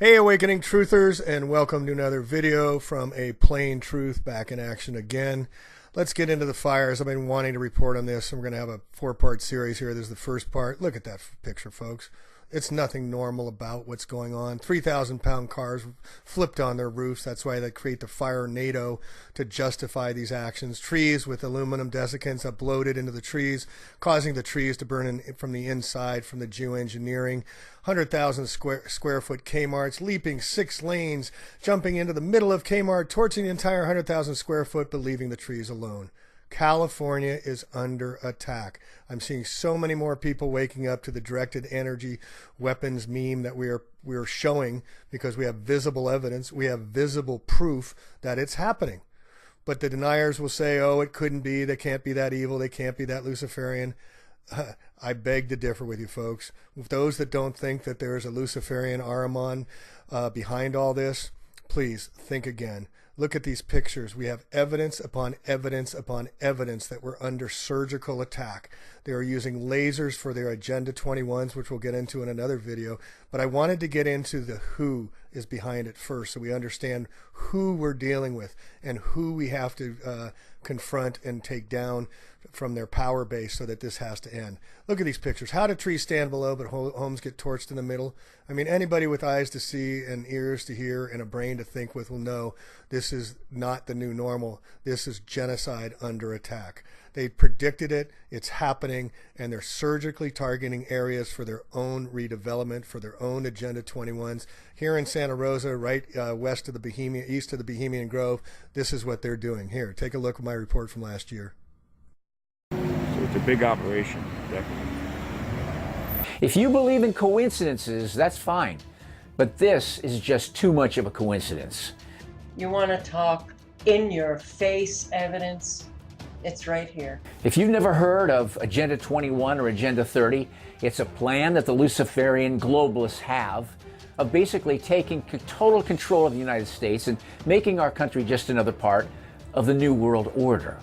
Hey Awakening Truthers, and welcome to another video from A Plain Truth, back in action again. Let's get into the fires. I've been wanting to report on this, and we're going to have a four-part series here. This is the first part. Look at that picture, folks. It's nothing normal about what's going on. 3,000-pound cars flipped on their roofs. That's why they create the fire NATO to justify these actions. Trees with aluminum desiccants uploaded into the trees, causing the trees to burn from the inside from the geoengineering. 100,000 square foot Kmart's, leaping 6 lanes, jumping into the middle of Kmart, torching the entire 100,000 square foot, but leaving the trees alone. California is under attack. I'm seeing so many more people waking up to the directed energy weapons meme that we are showing, because we have visible evidence, we have visible proof that it's happening. But the deniers will say, oh, it couldn't be, they can't be that evil, they can't be that Luciferian. I beg to differ with you, folks. Those that don't think that there is a Luciferian Ahriman behind all this, please think again. Look at these pictures. We have evidence upon evidence upon evidence that we're under surgical attack. They are using lasers for their Agenda 21s, which we'll get into in another video. But I wanted to get into the who is behind it first, so we understand who we're dealing with and who we have to confront and take down from their power base so that this has to end. Look at these pictures. How do trees stand below but homes get torched in the middle? I mean, anybody with eyes to see and ears to hear and a brain to think with will know this is not the new normal. This is genocide under attack. They predicted it, it's happening, and they're surgically targeting areas for their own redevelopment, for their own Agenda 21s. Here in Santa Rosa, right east of the Bohemian Grove, this is what they're doing. Here, take a look at my report from last year. So it's a big operation, definitely. If you believe in coincidences, that's fine. But this is just too much of a coincidence. You want to talk in your face evidence? It's right here. If you've never heard of Agenda 21 or Agenda 30, it's a plan that the Luciferian globalists have of basically taking total control of the United States and making our country just another part of the New World Order.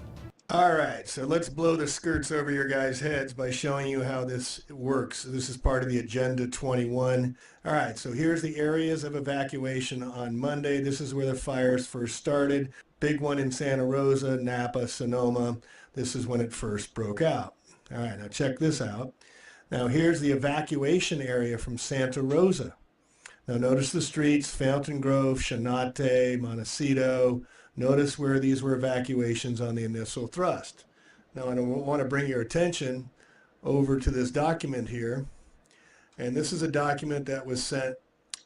All right, so let's blow the skirts over your guys' heads by showing you how this works. This is part of the Agenda 21. All right, so here's the areas of evacuation on Monday. This is where the fires first started. Big one in Santa Rosa, Napa, Sonoma. This is when it first broke out. All right, now check this out. Now here's the evacuation area from Santa Rosa. Now notice the streets: Fountain Grove, Chenate, Montecito. Notice where these were evacuations on the initial thrust. Now I want to bring your attention over to this document here. And this is a document that was sent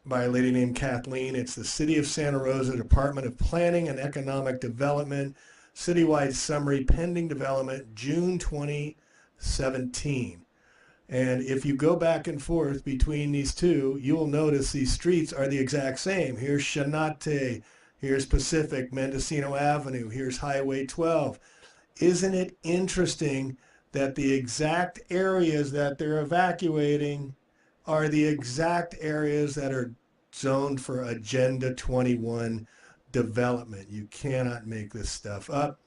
by a lady named Kathleen. It's the City of Santa Rosa Department of Planning and Economic Development Citywide Summary Pending Development, June 2017. And if you go back and forth between these two, you will notice these streets are the exact same. Here's Chenate, here's Pacific, Mendocino Avenue, here's Highway 12. Isn't it interesting that the exact areas that they're evacuating are the exact areas that are zoned for Agenda 21 development? You cannot make this stuff up.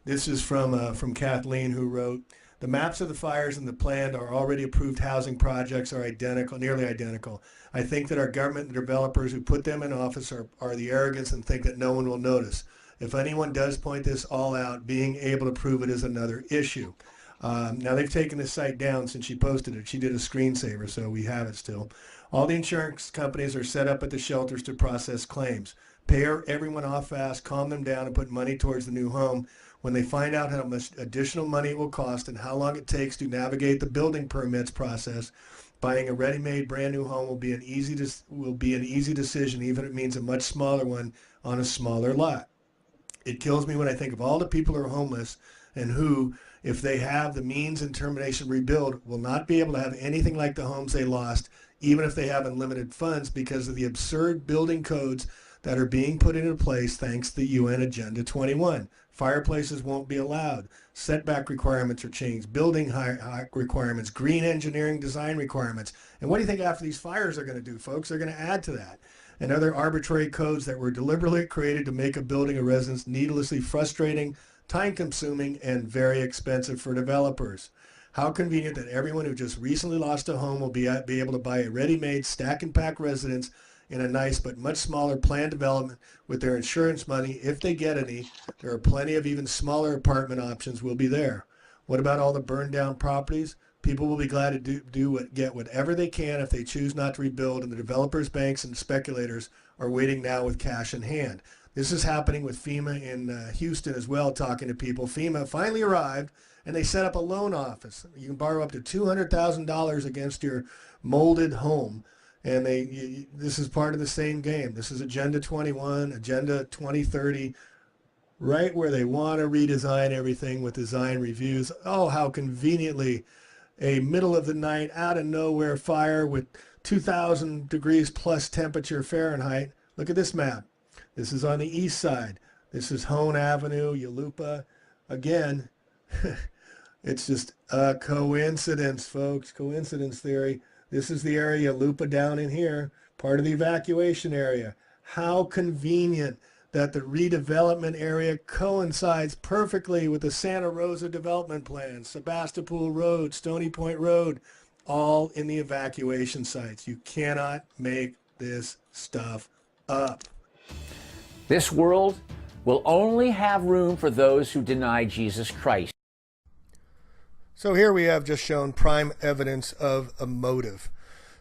This is from Kathleen, who wrote, "The maps of the fires and the planned or already approved housing projects are identical, nearly identical. I think that our government and developers who put them in office are the arrogance and think that no one will notice. If anyone does point this all out, being able to prove it is another issue." Now they've taken this site down since she posted it. She did a screensaver, so we have it still. "All the insurance companies are set up at the shelters to process claims. Pay everyone off fast, calm them down, and put money towards the new home. When they find out how much additional money it will cost and how long it takes to navigate the building permits process, buying a ready-made brand new home will be an easy decision, even if it means a much smaller one on a smaller lot. It kills me when I think of all the people who are homeless and who, if they have the means and determination to rebuild, will not be able to have anything like the homes they lost, even if they have unlimited funds, because of the absurd building codes that are being put into place thanks to the UN Agenda 21. Fireplaces won't be allowed. Setback requirements are changed. Building height requirements, green engineering design requirements. And what do you think after these fires are going to do, folks? They're going to add to that. And other arbitrary codes that were deliberately created to make a building a residence needlessly frustrating, time-consuming, and very expensive for developers. How convenient that everyone who just recently lost a home will be able to buy a ready-made stack and pack residence in a nice but much smaller planned development with their insurance money if they get any. There are plenty of even smaller apartment options will be there. What about all the burned down properties? People will be glad to get whatever they can if they choose not to rebuild, and the developers, banks, and speculators are waiting now with cash in hand. This is happening with FEMA in Houston as well, talking to people. FEMA finally arrived, and they set up a loan office. You can borrow up to $200,000 against your molded home. And this is part of the same game. This is Agenda 21, Agenda 2030, right where they want to redesign everything with design reviews. Oh, how conveniently a middle of the night, out of nowhere fire with 2,000 degrees plus temperature Fahrenheit. Look at this map. This is on the east side. This is Hone Avenue, Yalupa. Again, it's just a coincidence, folks. Coincidence theory. This is the area, Yalupa down in here, part of the evacuation area. How convenient that the redevelopment area coincides perfectly with the Santa Rosa development plan, Sebastopol Road, Stony Point Road, all in the evacuation sites. You cannot make this stuff up. This world will only have room for those who deny Jesus Christ. So here we have just shown prime evidence of a motive.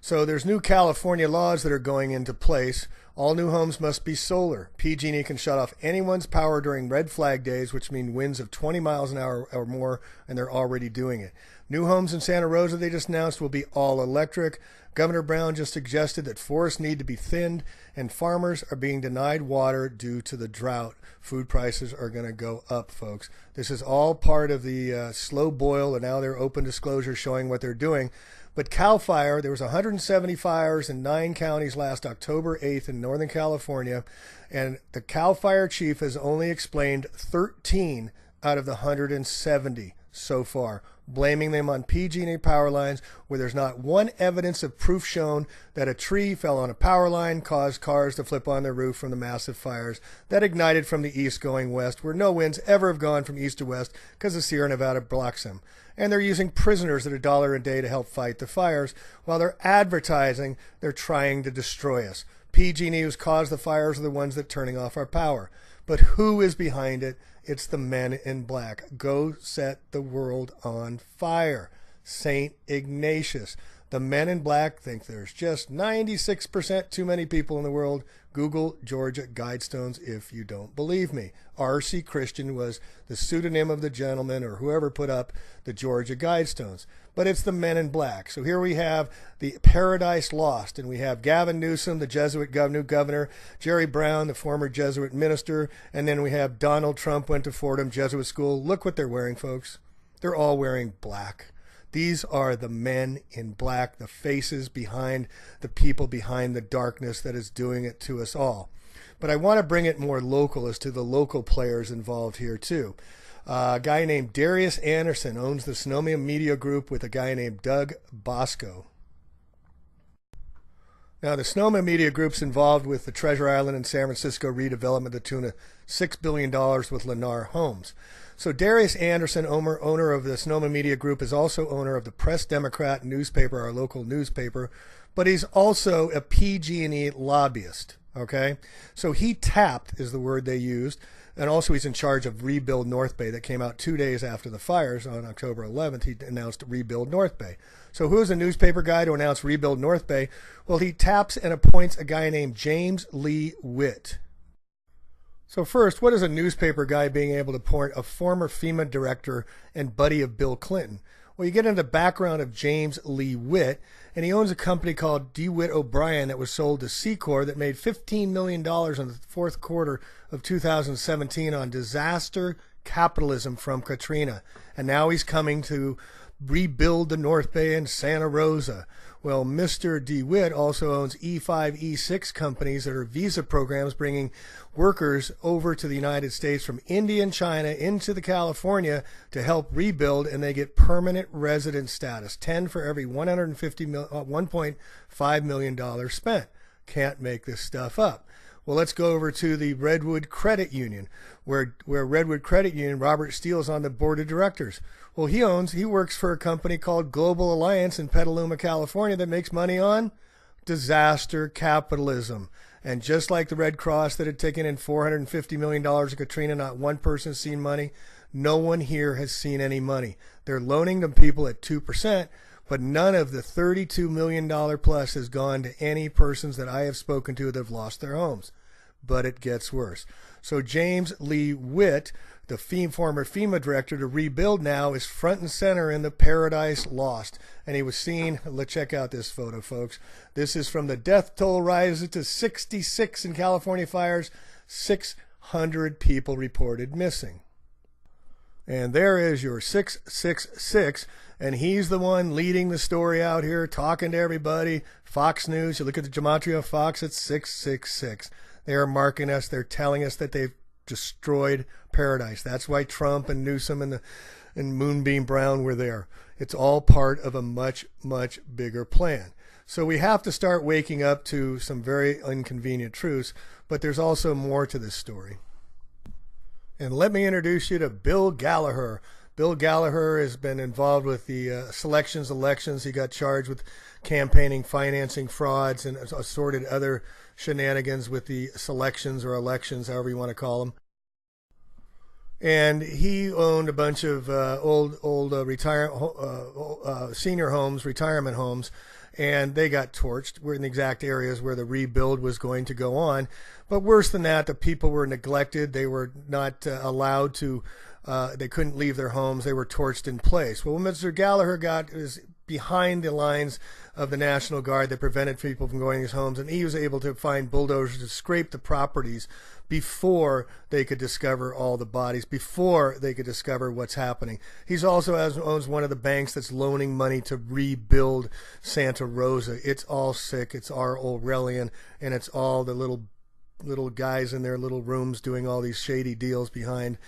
So there's new California laws that are going into place. All new homes must be solar. PG&E can shut off anyone's power during red flag days, which mean winds of 20 miles an hour or more, and they're already doing it. New homes in Santa Rosa, they just announced, will be all electric. Governor Brown just suggested that forests need to be thinned, and farmers are being denied water due to the drought. Food prices are going to go up, folks. This is all part of the slow boil, and now they're open disclosure showing what they're doing. But CAL FIRE, there was 170 fires in 9 counties last October 8th in Northern California, and the CAL FIRE chief has only explained 13 out of the 170 so far, blaming them on PG&E power lines, where there's not one evidence of proof shown that a tree fell on a power line, caused cars to flip on their roof from the massive fires that ignited from the east going west, where no winds ever have gone from east to west because the Sierra Nevada blocks them. And they're using prisoners at $1 a day to help fight the fires, while they're advertising they're trying to destroy us. PG&E, who's caused the fires, are the ones that are turning off our power. But who is behind it? It's the men in black. Go set the world on fire. St. Ignatius. The men in black think there's just 96% too many people in the world. Google Georgia Guidestones if you don't believe me. R.C. Christian was the pseudonym of the gentleman or whoever put up the Georgia Guidestones. But it's the men in black. So here we have the Paradise Lost, and we have Gavin Newsom, the Jesuit governor, Jerry Brown, the former Jesuit minister, and then we have Donald Trump went to Fordham Jesuit School. Look what they're wearing, folks. They're all wearing black. These are the men in black, the faces behind the people behind the darkness that is doing it to us all. But I want to bring it more local as to the local players involved here too. A guy named Darius Anderson owns the Sonoma Media Group with a guy named Doug Bosco. Now, the Sonoma Media Group's involved with the Treasure Island and San Francisco redevelopment to the tune of $6 billion with Lennar Homes. So Darius Anderson, owner of the Sonoma Media Group, is also owner of the Press Democrat newspaper, our local newspaper, but he's also a PG&E lobbyist, okay? So he tapped, is the word they used, and also he's in charge of Rebuild North Bay that came out 2 days after the fires on October 11th. He announced Rebuild North Bay. So who's a newspaper guy to announce Rebuild North Bay? Well, he taps and appoints a guy named James Lee Witt. So first, what is a newspaper guy being able to appoint a former FEMA director and buddy of Bill Clinton? Well, you get into the background of James Lee Witt, and he owns a company called DeWitt O'Brien that was sold to Secor that made $15 million in the fourth quarter of 2017 on disaster capitalism from Katrina. And now he's coming to rebuild the North Bay and Santa Rosa. Well, Mr. DeWitt also owns E5, E6 companies that are visa programs bringing workers over to the United States from India and China into the California to help rebuild, and they get permanent resident status, 10 for every $1.5 million spent. Can't make this stuff up. Well, let's go over to the Redwood Credit Union, where Redwood Credit Union, Robert Steele's on the board of directors. Well, he works for a company called Global Alliance in Petaluma, California, that makes money on disaster capitalism. And just like the Red Cross that had taken in $450 million of Katrina, not one person has seen money. No one here has seen any money. They're loaning them people at 2%, but none of the $32 million plus has gone to any persons that I have spoken to that have lost their homes. But it gets worse. So James Lee Witt, the former FEMA director to rebuild now, is front and center in the Paradise Lost. And he was seen, let's check out this photo, folks. This is from the death toll rises to 66 in California fires, 600 people reported missing. And there is your 666, and he's the one leading the story out here, talking to everybody. Fox News, you look at the gematria of Fox, it's 666. They are marking us. They're telling us that they've destroyed paradise. That's why Trump and Newsome and Moonbeam Brown were there. It's all part of a much, much bigger plan. So we have to start waking up to some very inconvenient truths, but there's also more to this story. And let me introduce you to Bill Gallagher. Bill Gallagher has been involved with the elections. He got charged with campaigning, financing frauds, and assorted other shenanigans with the selections or elections, however you want to call them. And he owned a bunch of senior homes, retirement homes, and they got torched. We're in the exact areas where the rebuild was going to go on. But worse than that, the people were neglected. They were not allowed to, they couldn't leave their homes. They were torched in place. Well, what Mr. Gallagher got is behind the lines of the National Guard that prevented people from going to these homes, and he was able to find bulldozers to scrape the properties before they could discover all the bodies, before they could discover what's happening. He's also owns one of the banks that's loaning money to rebuild Santa Rosa. It's all sick. It's our Orwellian, and it's all the little guys in their little rooms doing all these shady deals behind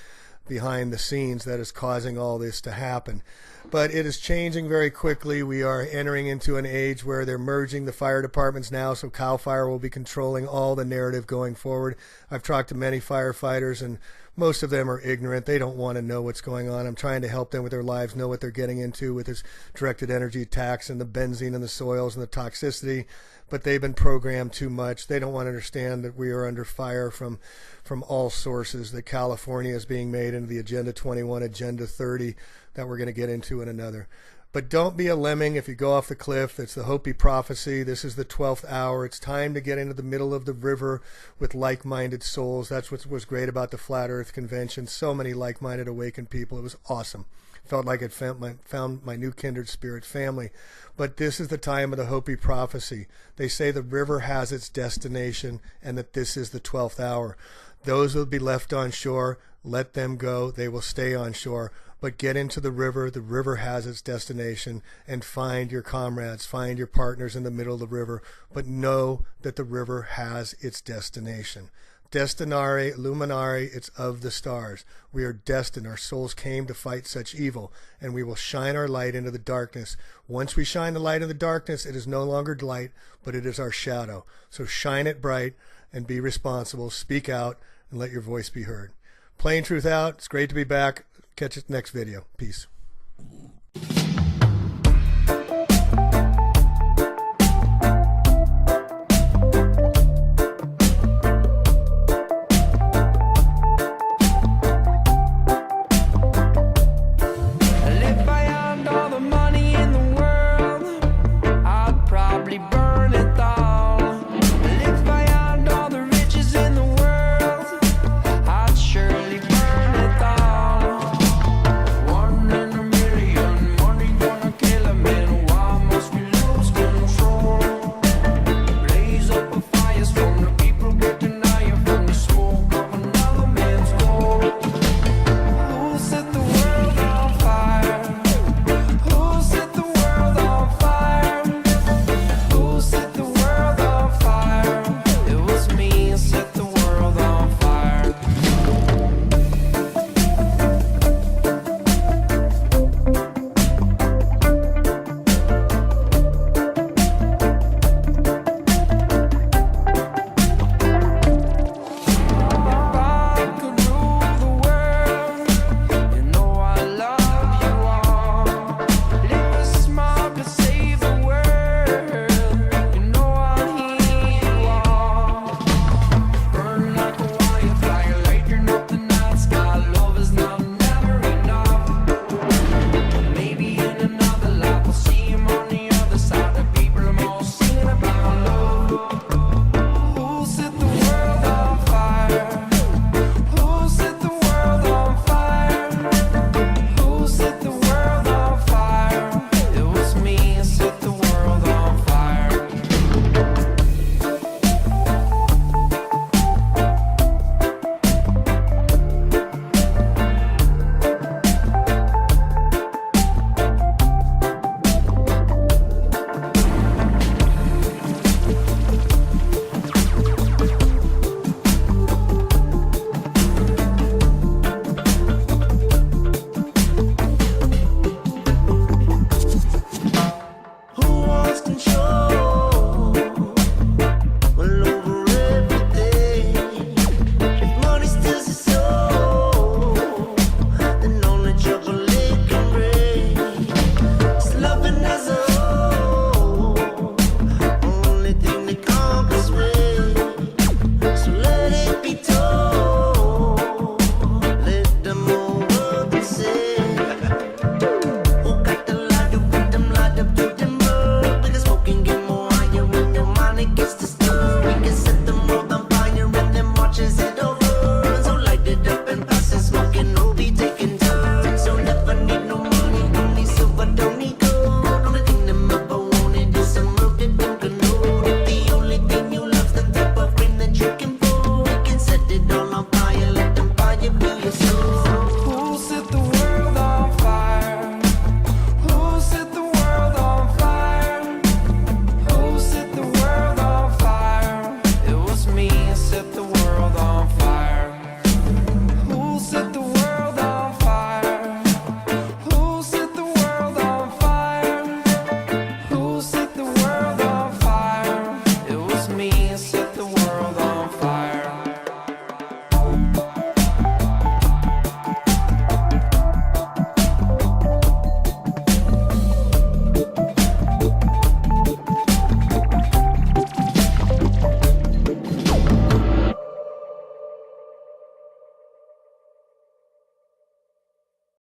the scenes that is causing all this to happen. But it is changing very quickly. We are entering into an age where they're merging the fire departments now, so CAL FIRE will be controlling all the narrative going forward. I've talked to many firefighters, and most of them are ignorant. They don't want to know what's going on. I'm trying to help them with their lives, know what they're getting into with this directed energy attacks and the benzene in the soils and the toxicity. But they've been programmed too much. They don't want to understand that we are under fire from all sources, that California is being made into the Agenda 21, Agenda 30, that we're going to get into in another. But don't be a lemming if you go off the cliff. It's the Hopi prophecy. This is the 12th hour. It's time to get into the middle of the river with like-minded souls. That's what was great about the Flat Earth Convention. So many like-minded awakened people. It was awesome. Felt like I'd found my new kindred spirit family. But this is the time of the Hopi prophecy. They say the river has its destination and that this is the 12th hour. Those will be left on shore. Let them go. They will stay on shore. But get into the river. The river has its destination, and find your comrades, find your partners in the middle of the river. But know that the river has its destination. Destinare, luminare, it's of the stars. We are destined. Our souls came to fight such evil, and we will shine our light into the darkness. Once we shine the light in the darkness, it is no longer light, but it is our shadow. So shine it bright and be responsible. Speak out and let your voice be heard. Plain Truth out. It's great to be back. Catch you next video. Peace.